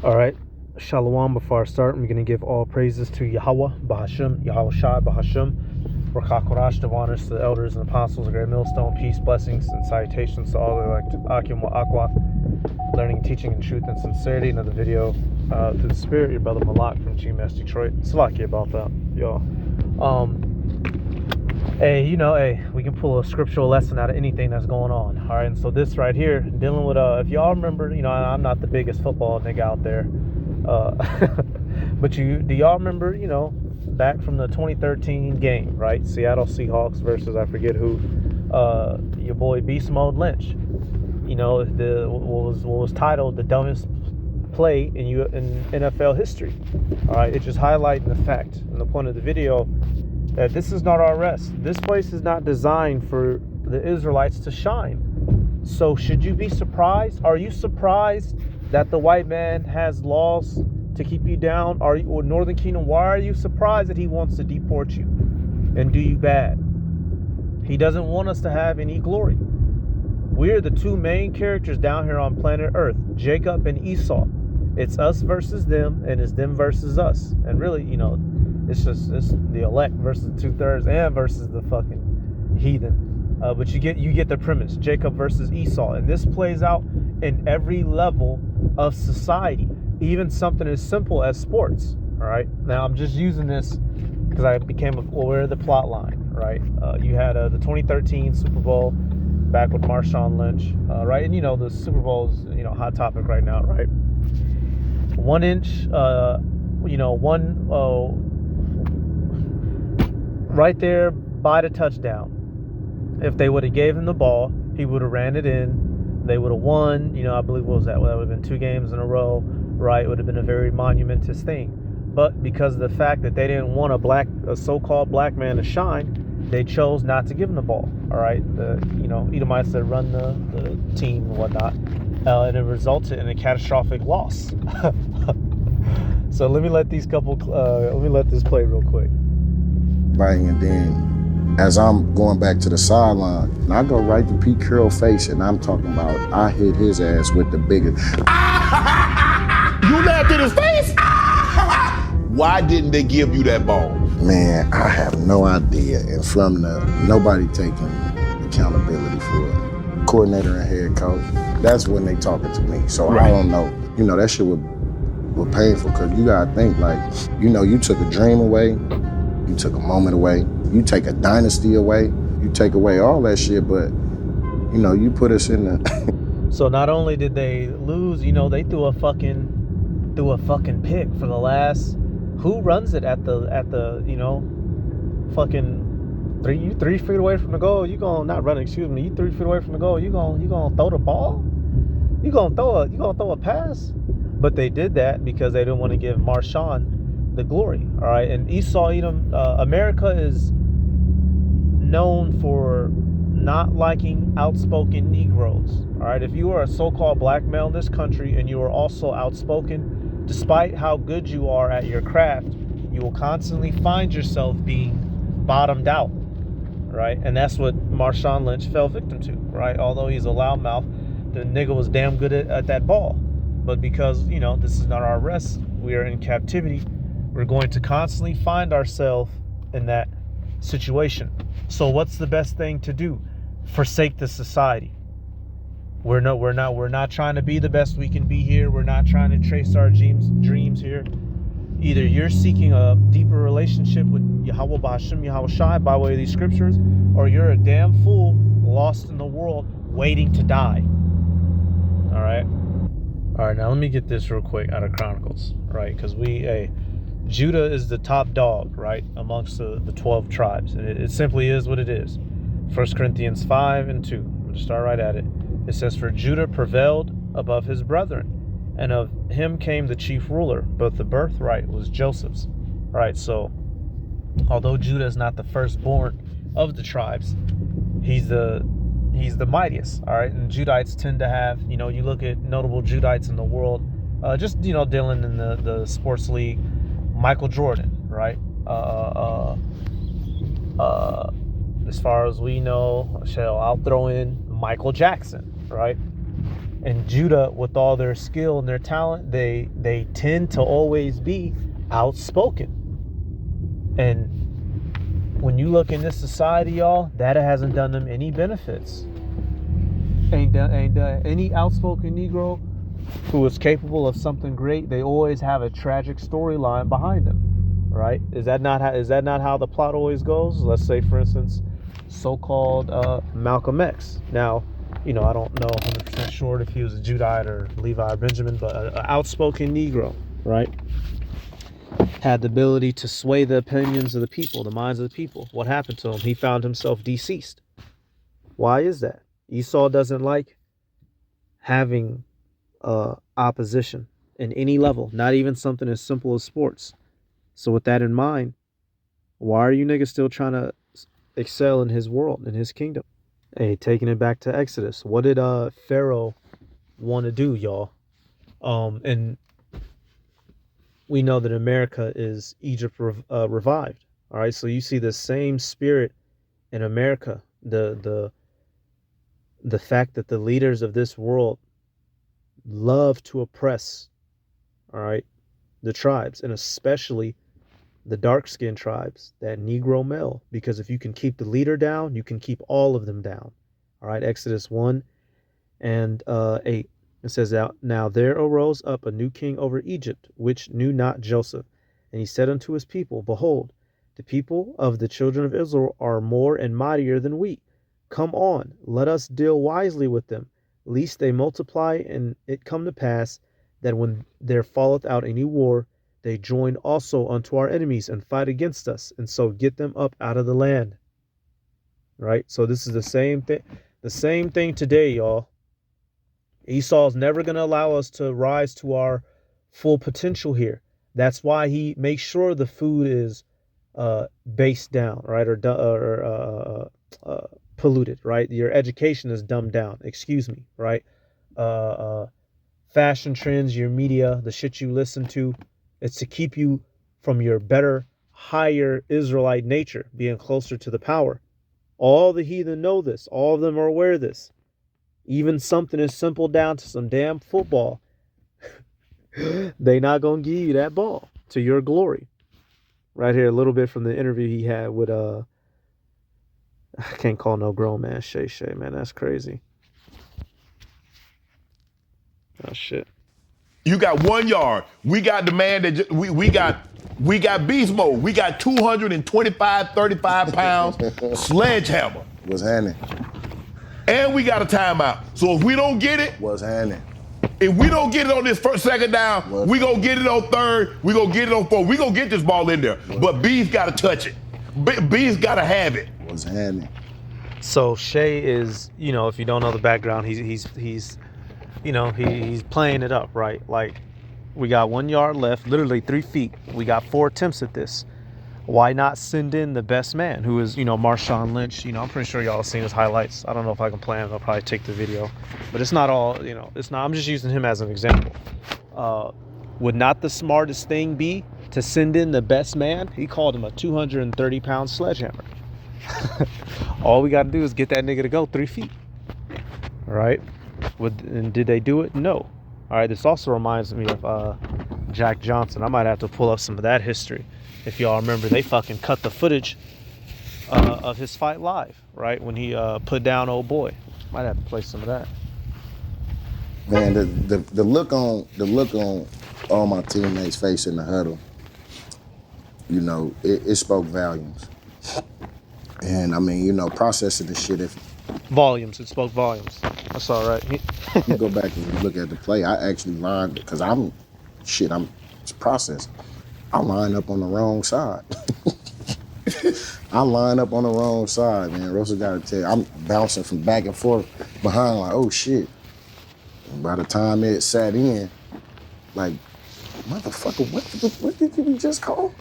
All right. Shalom. Before I start, I'm going to give all praises to Yahweh, Bahashem, Yahweh Shai, Bahashem, Rakakorash, the honors to the elders and apostles of Great Millstone, peace, blessings, and salutations to all the elect, Akim wa Akwa, learning, teaching, in truth and sincerity. Another video through the spirit, your brother Malak from GMS Detroit. Salaki about that, y'all. Hey, we can pull a scriptural lesson out of anything that's going on. All right, and so this right here, dealing with if y'all remember, I'm not the biggest football nigga out there, but do y'all remember, back from the 2013 game, right? Seattle Seahawks versus I forget who, your boy Beast Mode Lynch. What was titled the dumbest play in NFL history. All right, it's just highlighting the fact and the point of the video that this is not our rest. This place is not designed for the Israelites to shine. So should you be surprised? Are you surprised that the white man has laws to keep you down? Or Northern Kingdom, why are you surprised that he wants to deport you and do you bad? He doesn't want us to have any glory. We are the two main characters down here on planet Earth, Jacob and Esau. It's us versus them, and it's them versus us. And really, it's the elect versus the 2/3 and versus the fucking heathen. But you get the premise, Jacob versus Esau. And this plays out in every level of society, even something as simple as sports. All right. Now I'm just using this because I became aware of the plot line. Right. You had the 2013 Super Bowl back with Marshawn Lynch. Right. And the Super Bowl is hot topic right now. Right. 1 inch. Right there by the touchdown. If they would have gave him the ball, he would have ran it in. They would have won. I believe, what was that? Well, that would have been 2 games in a row, right? It would have been a very monumentous thing. But because of the fact that they didn't want a so-called black man to shine, they chose not to give him the ball. All right, Edomites that run the team and whatnot, and it resulted in a catastrophic loss. So let me let this play real quick. Right, and then as I'm going back to the sideline, and I go right to Pete Carroll's face, and I'm talking about I hit his ass with the biggest. You laughed in his face? Why didn't they give you that ball? Man, I have no idea. And from nobody taking accountability for it, coordinator and head coach, that's when they talking to me. So right. I don't know. That shit was painful because you gotta think you took a dream away. You took a moment away. You take a dynasty away. You take away all that shit, but you put us in the. So not only did they lose, they threw a fucking pick for the last. Who runs it at the fucking 3 feet away from the goal? You gonna not run? Excuse me. You 3 feet away from the goal. You gonna throw the ball? You gonna throw a pass? But they did that because they didn't want to give Marshawn the glory. All right, and Esau Edom, America is known for not liking outspoken Negroes. All right, if you are a so-called black male in this country and you are also outspoken, despite how good you are at your craft, you will constantly find yourself being bottomed out. Right, and that's what Marshawn Lynch fell victim to. Right, although he's a loudmouth, the nigga was damn good at that ball. But because this is not our rest, we are in captivity. We're going to constantly find ourselves in that situation. So what's the best thing to do? Forsake the society. We're not trying to be the best we can be here. We're not trying to trace our dreams here. Either you're seeking a deeper relationship with Yahweh Bahashem, Yahweh Shai by way of these scriptures, or you're a damn fool lost in the world waiting to die. All right, now let me get this real quick out of Chronicles, right? Because Judah is the top dog, right, amongst the 12 tribes. And it simply is what it is. 1 Corinthians 5:2. I'm going to start right at it. It says, "For Judah prevailed above his brethren, and of him came the chief ruler, but the birthright was Joseph's." All right, so although Judah is not the firstborn of the tribes, he's the mightiest. All right, and Judites tend to have, you look at notable Judites in the world, just, dealing in the sports league. Michael Jordan, right? As far as we know, I'll throw in Michael Jackson, right? And Judah, with all their skill and their talent, they tend to always be outspoken. And when you look in this society, y'all, that hasn't done them any benefits. Ain't done any outspoken Negro who is capable of something great. They always have a tragic storyline behind them, right? Is that not how the plot always goes? Let's say, for instance, so-called Malcolm X. Now, I don't know 100% sure if he was a Judite or Levi or Benjamin, but an outspoken Negro, right? Had the ability to sway the opinions of the people, the minds of the people. What happened to him? He found himself deceased. Why is that? Esau doesn't like having opposition in any level, not even something as simple as sports. So with that in mind, why are you niggas still trying to excel in his world, in his kingdom? Hey, taking it back to Exodus, what did Pharaoh want to do, y'all? And we know that America is Egypt revived. All right, so you see the same spirit in America. The fact that the leaders of this world love to oppress, all right, the tribes, and especially the dark-skinned tribes, that Negro male, because if you can keep the leader down, you can keep all of them down. All right, Exodus 1 and 8. It says, now there arose up a new king over Egypt, which knew not Joseph. And he said unto his people, behold, the people of the children of Israel are more and mightier than we. Come on, let us deal wisely with them, lest they multiply, and it come to pass that when there falleth out any war, they join also unto our enemies and fight against us, and so get them up out of the land. Right? So this is the same thing today, y'all. Esau's never going to allow us to rise to our full potential here. That's why he makes sure the food is based down, right, or polluted, right? Your education is dumbed down. Excuse me, right? Fashion trends, your media, the shit you listen to, it's to keep you from your better, higher Israelite nature, being closer to the power. All the heathen know this. All of them are aware of this. Even something as simple down to some damn football, they not gonna give you that ball to your glory. Right here, a little bit from the interview he had with I can't call no grown man Shay, man. That's crazy. Oh shit. You got 1 yard. We got the man that we got beast mode. We got 225, 35 pounds sledgehammer. Was handing. And we got a timeout. So if we don't get it, Was handing. if we don't get it on this first, second down, we gonna get it on third, we gonna get it on fourth. We gonna get this ball in there. But B's gotta touch it. B's gotta have it. Was handing. So Shay is, if you don't know the background, he's playing it up, right? Like, we got 1 yard left, literally 3 feet. We got 4 attempts at this. Why not send in the best man, who is, Marshawn Lynch? I'm pretty sure y'all have seen his highlights. I don't know if I can play him. I'll probably take the video. But it's not all, it's not. I'm just using him as an example. Would not the smartest thing be to send in the best man? He called him a 230-pound sledgehammer. All we got to do is get that nigga to go 3 feet. All right? And did they do it? No. All right, this also reminds me of Jack Johnson. I might have to pull up some of that history. If y'all remember, they fucking cut the footage of his fight live, right? When he put down old boy. Might have to play some of that. Man, the look on all my teammates' face in the huddle, it spoke volumes. And I mean, processing the shit, if Volumes, it spoke volumes. That's all right. you go back and look at the play, I actually lined, because I'm processing. I line up on the wrong side. I line up on the wrong side, man. Russell got to tell you, I'm bouncing from back and forth behind, like, oh shit. And by the time it sat in, like, motherfucker, what did you just call?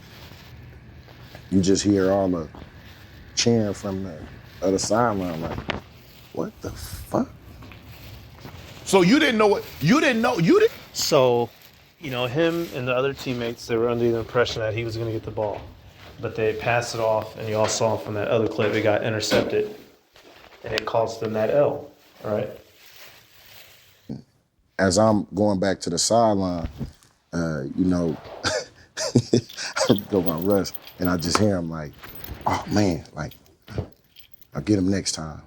You just hear all the cheering from the other sideline, like, what the fuck? So you didn't know what? You didn't know? So, him and the other teammates, they were under the impression that he was going to get the ball. But they passed it off, and you all saw from that other clip, it got intercepted. And it cost them that L, all right? as I'm going back to the sideline, you know, I go by Russ, and I just hear him like, "Oh man, like I'll get him next time."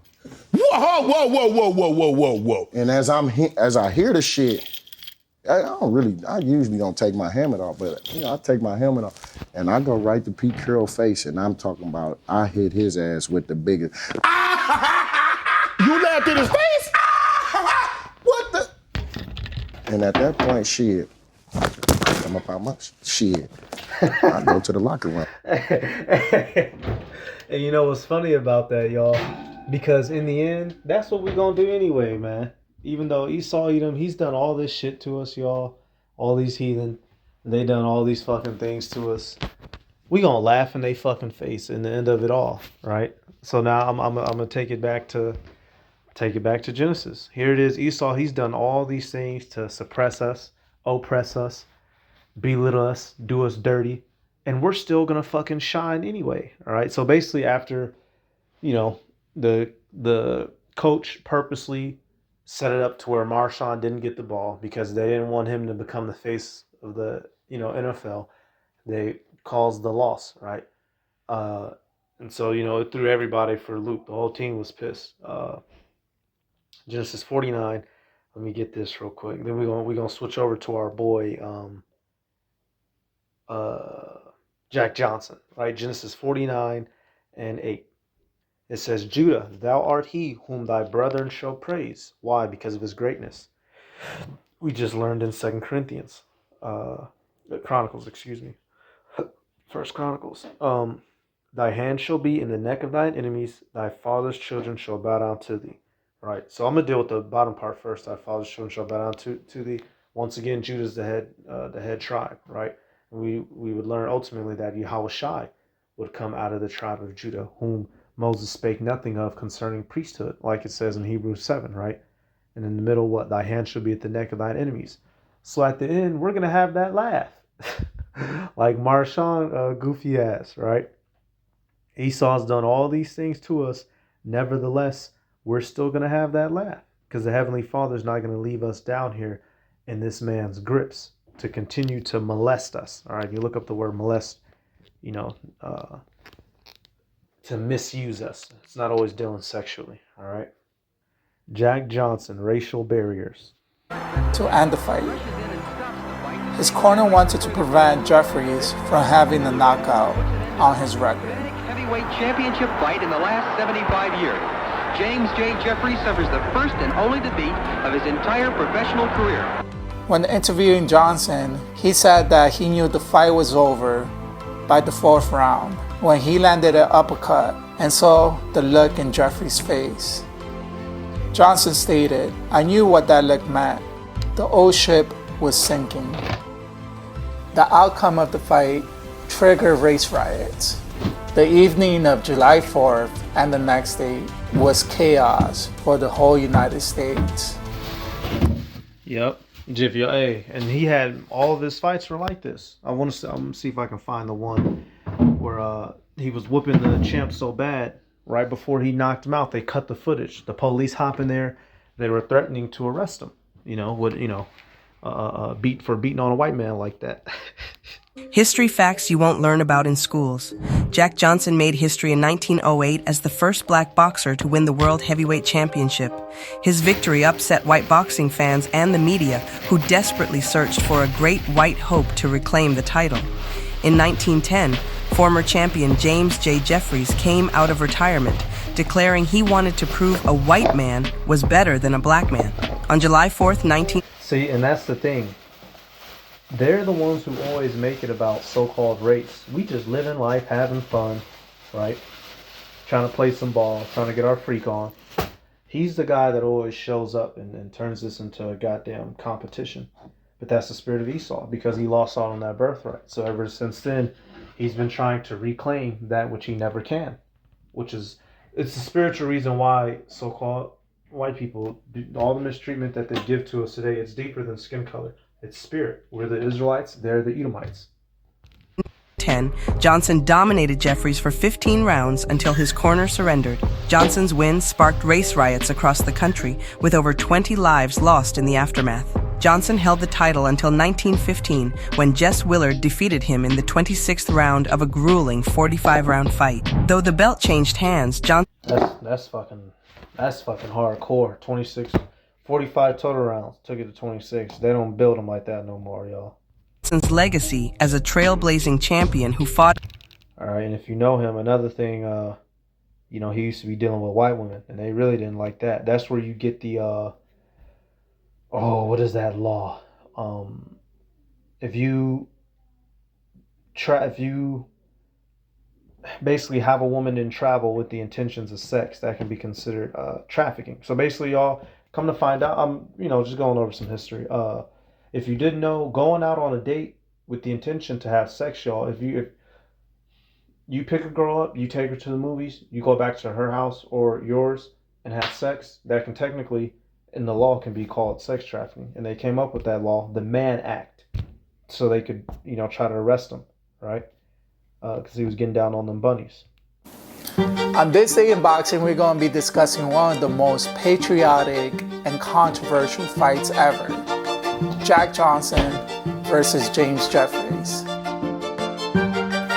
Whoa, whoa, whoa, whoa, whoa, whoa, whoa, whoa. And as I hear the shit, I usually don't take my helmet off, but I take my helmet off and I go right to Pete Carroll face, and I'm talking about I hit his ass with the biggest. You laughed in his face? What the? And at that point, shit, come up how much? Shit. I go to the locker room. And you know what's funny about that, y'all? Because in the end, that's what we're gonna do anyway, man. Even though Esau Edom, he's done all this shit to us, y'all. All these heathen, they done all these fucking things to us. We gonna laugh in they fucking face in the end of it all, right? So now I'm gonna take it back to Genesis. Here it is. Esau, he's done all these things to suppress us, oppress us, belittle us, do us dirty, and we're still gonna fucking shine anyway. All right. So basically, after the coach purposely set it up to where Marshawn didn't get the ball because they didn't want him to become the face of the NFL. They caused the loss, right? And so it threw everybody for a loop. The whole team was pissed. Genesis 49. Let me get this real quick. Then we're gonna switch over to our boy Jack Johnson, right? Genesis 49 and 8. It says, Judah, thou art he whom thy brethren shall praise. Why? Because of his greatness. We just learned in 2 Corinthians. Chronicles, excuse me. First Chronicles. Thy hand shall be in the neck of thine enemies. Thy father's children shall bow down to thee. Right. So I'm going to deal with the bottom part first. Thy father's children shall bow down to thee. Once again, Judah's the head tribe, right? We would learn ultimately that Yahushai would come out of the tribe of Judah, whom Moses spake nothing of concerning priesthood, like it says in Hebrews 7, right? And in the middle, what? Thy hand shall be at the neck of thine enemies. So at the end, we're going to have that laugh. Like Marshawn, goofy ass, right? Esau's done all these things to us. Nevertheless, we're still going to have that laugh because the Heavenly Father's not going to leave us down here in this man's grips to continue to molest us. All right, you look up the word molest, to misuse us. It's not always dealing sexually, all right? Jack Johnson, racial barriers. To end the fight. His corner wanted to prevent Jeffries from having a knockout on his record. Heavyweight championship fight in the last 75 years. James J. Jeffries suffers the first and only defeat of his entire professional career. When interviewing Johnson, he said that he knew the fight was over by the 4th round when he landed an uppercut and saw the look in Jeffries' face. Johnson stated, I knew what that look meant. The old ship was sinking. The outcome of the fight triggered race riots. The evening of July 4th and the next day was chaos for the whole United States. Yep. Jiffy, hey, and he had all of his fights were like this. I'm gonna see if I can find the one where he was whooping the champ so bad right before he knocked him out. They cut the footage. The police hop in there. They were threatening to arrest him. Beating on a white man like that. History facts you won't learn about in schools. Jack Johnson made history in 1908 as the first black boxer to win the World Heavyweight Championship. His victory upset white boxing fans and the media, who desperately searched for a great white hope to reclaim the title. In 1910, former champion James J. Jeffries came out of retirement, declaring he wanted to prove a white man was better than a black man. On July 4th, See, and that's the thing. They're the ones who always make it about so-called race. We just living life, having fun, right? Trying to play some ball, trying to get our freak on. He's the guy that always shows up and turns this into a goddamn competition. But that's the spirit of Esau because he lost out on that birthright. So ever since then, he's been trying to reclaim that which he never can. It's the spiritual reason why so-called white people, all the mistreatment that they give to us today, it's deeper than skin color. It's spirit. We're the Israelites, they're the Edomites. 10, Johnson dominated Jeffries for 15 rounds until his corner surrendered. Johnson's win sparked race riots across the country, with over 20 lives lost in the aftermath. Johnson held the title until 1915, when Jess Willard defeated him in the 26th round of a grueling 45-round fight. Though the belt changed hands, That's fucking hardcore. 26, 45 total rounds. Took it to 26. They don't build them like that no more, y'all. Johnson's legacy as a trailblazing champion who fought. All right, and if you know him, another thing, he used to be dealing with white women, and they really didn't like that. That's where you get the, what is that law? If you basically have a woman in travel with the intentions of sex, that can be considered trafficking. So basically, y'all, come to find out, I'm just going over some history. If you didn't know, going out on a date with the intention to have sex, y'all, if you pick a girl up, you take her to the movies, you go back to her house or yours and have sex, that can technically, in the law, can be called sex trafficking. And they came up with that law, the Mann Act, so they could, try to arrest him, right? Because he was getting down on them bunnies. On this day in boxing, we're going to be discussing one of the most patriotic and controversial fights ever. Jack Johnson versus James Jeffries.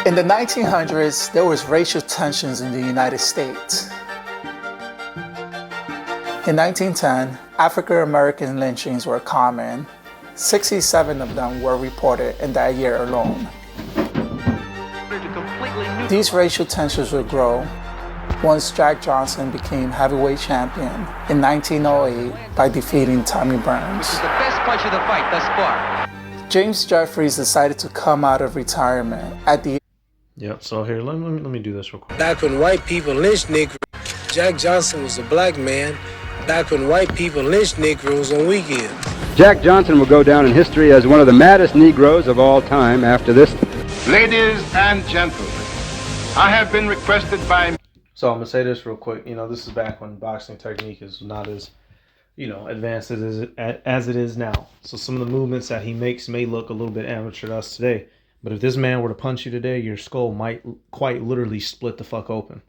In the 1900s, there was racial tensions in the United States. In 1910, African American lynchings were common. 67 of them were reported in that year alone. These racial tensions would grow once Jack Johnson became heavyweight champion in 1908 by defeating Tommy Burns. This is the best punch of the fight thus far. James Jeffries decided to come out of retirement at the Yep, so here, let me do this real quick. Back when white people lynched Negroes, Jack Johnson was a black man. Back when white people lynched Negroes on weekends. Jack Johnson will go down in history as one of the maddest Negroes of all time after this. Ladies and gentlemen, I have been requested by... So I'm going to say this real quick. This is back when boxing technique is not as, advanced as it is now. So some of the movements that he makes may look a little bit amateur to us today. But if this man were to punch you today, your skull might quite literally split the fuck open.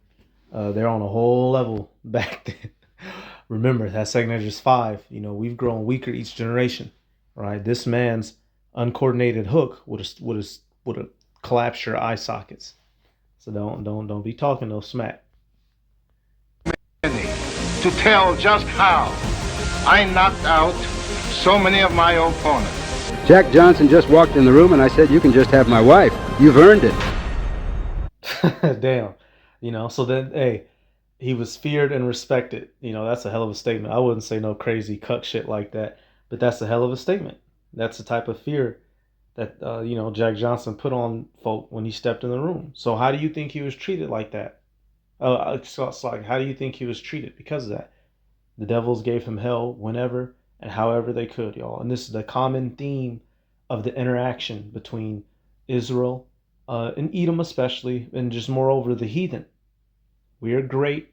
They're on a whole level back then. Remember, that second edge is 5. We've grown weaker each generation, right? This man's uncoordinated hook would have collapsed your eye sockets. So don't be talking no smack. To tell just how I knocked out so many of my opponents. Jack Johnson just walked in the room and I said, "You can just have my wife. You've earned it." Damn. So then, hey, he was feared and respected. That's a hell of a statement. I wouldn't say no crazy cuck shit like that, but that's a hell of a statement. That's the type of fear that, Jack Johnson put on folk when he stepped in the room. So how do you think he was treated like that? It's like, how do you think he was treated because of that? The Devils gave him hell whenever and however they could, y'all. And this is the common theme of the interaction between Israel and Edom especially, and just moreover the heathen. We are great.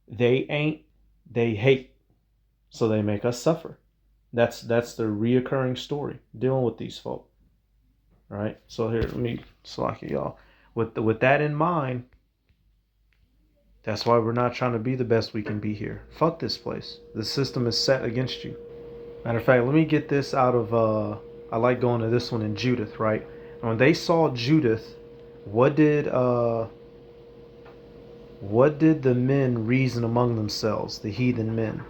They ain't. They hate. So they make us suffer. That's the reoccurring story dealing with these folk. All right. So here, let me slack it, y'all. With that in mind, that's why we're not trying to be the best we can be here. Fuck this place. The system is set against you. Matter of fact, let me get this out of. I like going to this one in Judith, right? And when they saw Judith, what did the men reason among themselves, the heathen men?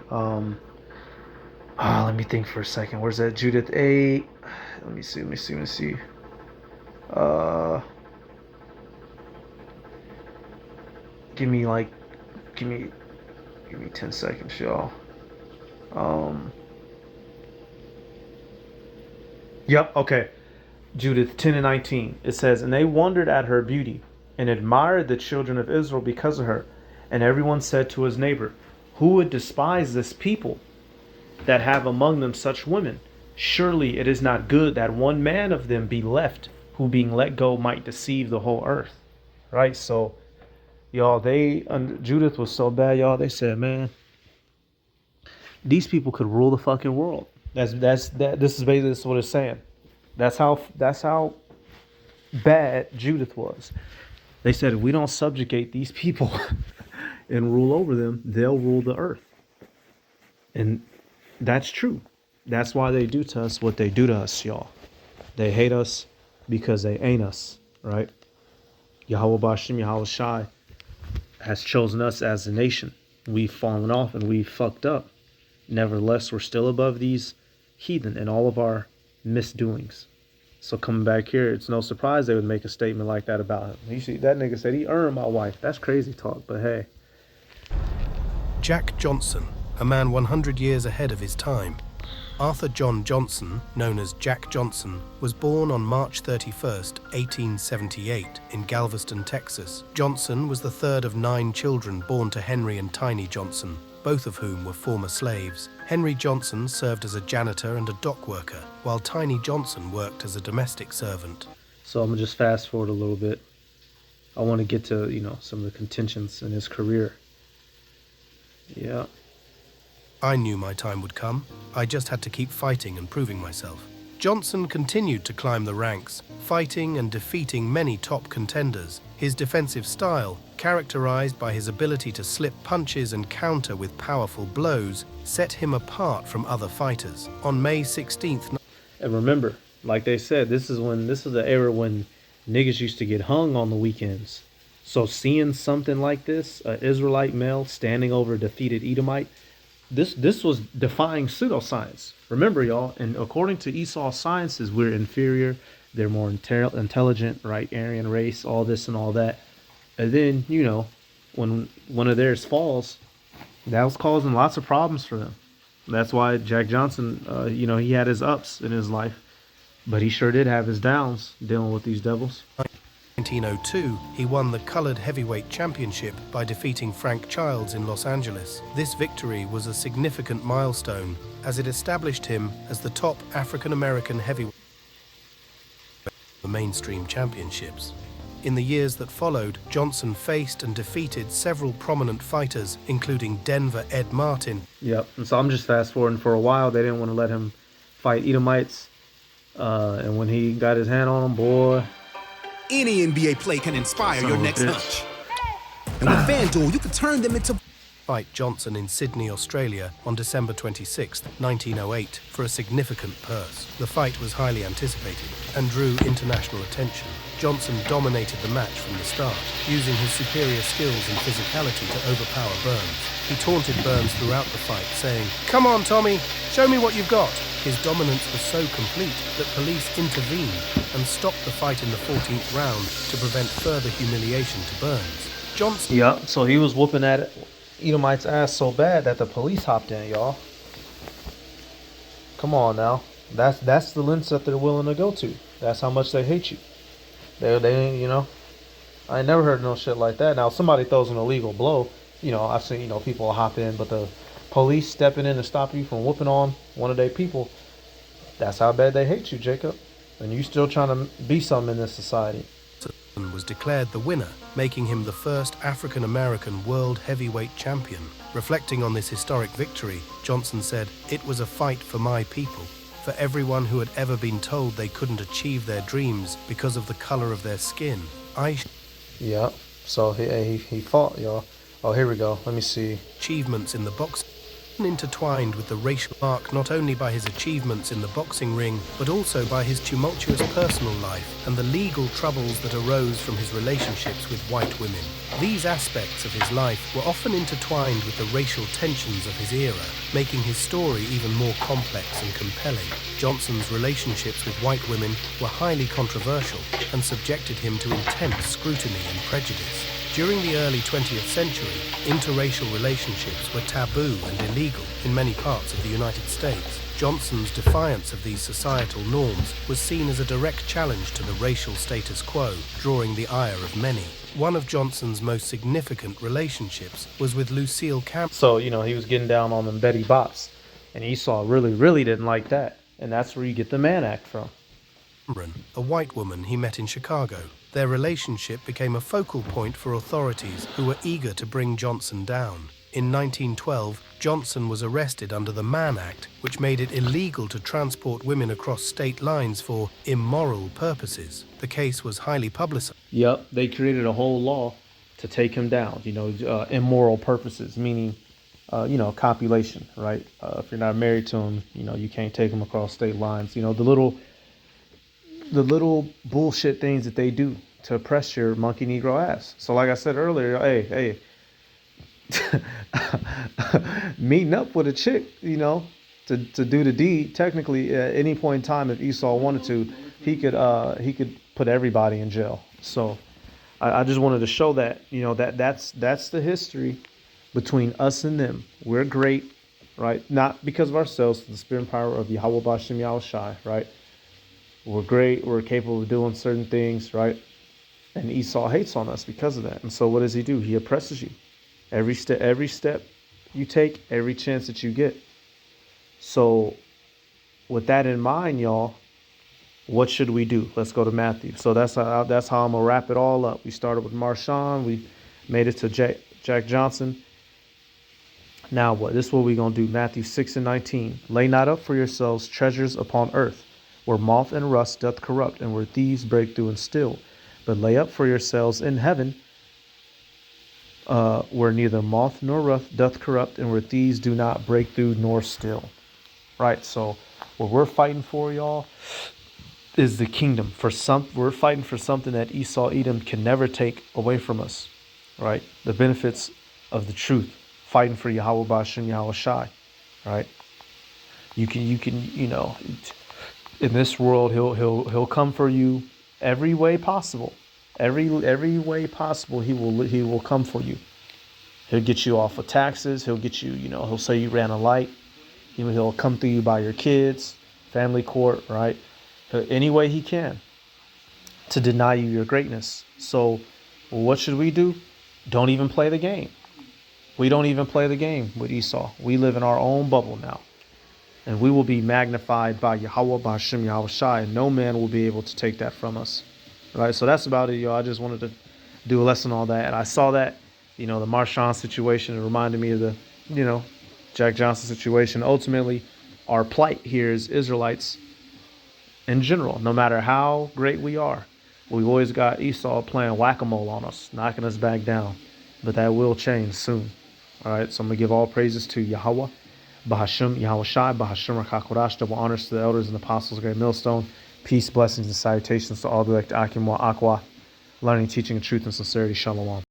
Let me think for a second. Where's that? Judith 8. Let me see. Give me 10 seconds, y'all. Yep, okay. Judith 10 and 19. It says, "And they wondered at her beauty, and admired the children of Israel because of her. And everyone said to his neighbor, Who would despise this people that have among them such women? Surely it is not good that one man of them be left, who being let go might deceive the whole earth." Right? So, y'all, Judith was so bad, y'all. They said, man, these people could rule the fucking world. This is basically what it's saying. That's how bad Judith was. They said, if we don't subjugate these people and rule over them, they'll rule the earth. And that's true. That's why they do to us what they do to us, y'all. They hate us because they ain't us, right? Yahweh Bashim, Yahweh Shai has chosen us as a nation. We've fallen off and we've fucked up. Nevertheless, we're still above these heathen and all of our misdoings. So coming back here, it's no surprise they would make a statement like that about him. You see, that nigga said he earned my wife. That's crazy talk, but hey. Jack Johnson, a man 100 years ahead of his time. Arthur John Johnson, known as Jack Johnson, was born on March 31st, 1878, in Galveston, Texas. Johnson was the third of 9 children born to Henry and Tiny Johnson, both of whom were former slaves. Henry Johnson served as a janitor and a dock worker, while Tiny Johnson worked as a domestic servant. So I'm gonna just fast forward a little bit. I want to get to, some of the contentions in his career. Yeah. I knew my time would come. I just had to keep fighting and proving myself. Johnson continued to climb the ranks, fighting and defeating many top contenders. His defensive style, characterized by his ability to slip punches and counter with powerful blows, set him apart from other fighters. On May 16th... And remember, like they said, this is the era when niggas used to get hung on the weekends. So seeing something like this, an Israelite male standing over a defeated Edomite, this was defying pseudoscience. Remember, y'all, and according to Esau's sciences, we're inferior. They're more intelligent, right? Aryan race, all this and all that. And then, when one of theirs falls, that was causing lots of problems for them. That's why Jack Johnson, he had his ups in his life, but he sure did have his downs dealing with these devils. 1902, he won the Colored Heavyweight Championship by defeating Frank Childs in Los Angeles. This victory was a significant milestone as it established him as the top African-American heavyweight the mainstream championships. In the years that followed, Johnson faced and defeated several prominent fighters, including Denver Ed Martin. Yep, and so I'm just fast forwarding. For a while, they didn't want to let him fight Edomites, and when he got his hand on them, boy... Any NBA play can inspire your next hunch. And with FanDuel, you can turn them into... Fight Johnson in Sydney, Australia on December 26, 1908 for a significant purse. The fight was highly anticipated and drew international attention. Johnson dominated the match from the start, using his superior skills and physicality to overpower Burns. He taunted Burns throughout the fight, saying, "Come on, Tommy, show me what you've got." His dominance was so complete that police intervened and stopped the fight in the 14th round to prevent further humiliation to Burns. Johnson... Yep, so he was whooping at Edomite's ass so bad that the police hopped in, y'all. Come on now. That's the lengths that they're willing to go to. That's how much they hate you. They I ain't never heard no shit like that. Now, if somebody throws an illegal blow, I've seen, people hop in, but the police stepping in to stop you from whooping on one of their people, that's how bad they hate you, Jacob. And you still trying to be something in this society. Was declared the winner, making him the first African-American world heavyweight champion. Reflecting on this historic victory, Johnson said, "It was a fight for my people, for everyone who had ever been told they couldn't achieve their dreams because of the color of their skin. Yeah, so he fought, y'all. Oh, here we go. Let me see. Achievements in the boxing intertwined with the racial mark not only by his achievements in the boxing ring, but also by his tumultuous personal life and the legal troubles that arose from his relationships with white women. These aspects of his life were often intertwined with the racial tensions of his era, making his story even more complex and compelling. Johnson's relationships with white women were highly controversial and subjected him to intense scrutiny and prejudice. During the early 20th century, interracial relationships were taboo and illegal in many parts of the United States. Johnson's defiance of these societal norms was seen as a direct challenge to the racial status quo, drawing the ire of many. One of Johnson's most significant relationships was with Lucille Cameron. So, he was getting down on them Betty Bops, and Esau really didn't like that. And that's where you get the Mann Act from. A white woman he met in Chicago. Their relationship became a focal point for authorities who were eager to bring Johnson down. In 1912, Johnson was arrested under the Mann Act, which made it illegal to transport women across state lines for immoral purposes. The case was highly publicized. Yep, they created a whole law to take him down, immoral purposes, meaning, copulation, right? If you're not married to him, you can't take him across state lines. The little bullshit things that they do to oppress your monkey Negro ass. So like I said earlier, hey, meeting up with a chick, to do the deed, technically at any point in time, if Esau wanted to, he could put everybody in jail. So I just wanted to show that, that's the history between us and them. We're great, right? Not because of ourselves, the spirit and power of Yahweh B'Shem Yahushai, right? We're great. We're capable of doing certain things, right? And Esau hates on us because of that. And so what does he do? He oppresses you. Every step you take, every chance that you get. So with that in mind, y'all, what should we do? Let's go to Matthew. So that's how I'm going to wrap it all up. We started with Marshawn. We made it to Jack Johnson. Now what? This is what we're going to do. Matthew 6:19. Lay not up for yourselves treasures upon earth, where moth and rust doth corrupt, and where thieves break through and steal. But lay up for yourselves in heaven, where neither moth nor rust doth corrupt, and where thieves do not break through nor steal. Right? So what we're fighting for, y'all, is the kingdom. We're fighting for something that Esau Edom can never take away from us. Right? The benefits of the truth. Fighting for Yahweh B'Shem Yahushai. Right? You can, in this world, he'll come for you every way possible. Every way possible, he will come for you. He'll get you off of taxes. He'll get you, he'll say you ran a light. He'll come through you by your kids, family court, right? Any way he can to deny you your greatness. So what should we do? Don't even play the game. We don't even play the game with Esau. We live in our own bubble now. And we will be magnified by Yahweh B'Shem Yahushai, and no man will be able to take that from us. Right? So that's about it, y'all. I just wanted to do a lesson on that. And I saw that, the Marshawn situation. It reminded me of the, Jack Johnson situation. Ultimately, our plight here as Israelites in general, no matter how great we are, we've always got Esau playing whack-a-mole on us, knocking us back down. But that will change soon. All right, so I'm going to give all praises to Yahweh, B'Hashem Yahushai, B'Hashem HaKadosh, double honors to the elders and apostles, great millstone. Peace, blessings, and salutations to all the elect Akim Wa Akwa, learning, teaching, truth, and sincerity. Shalom.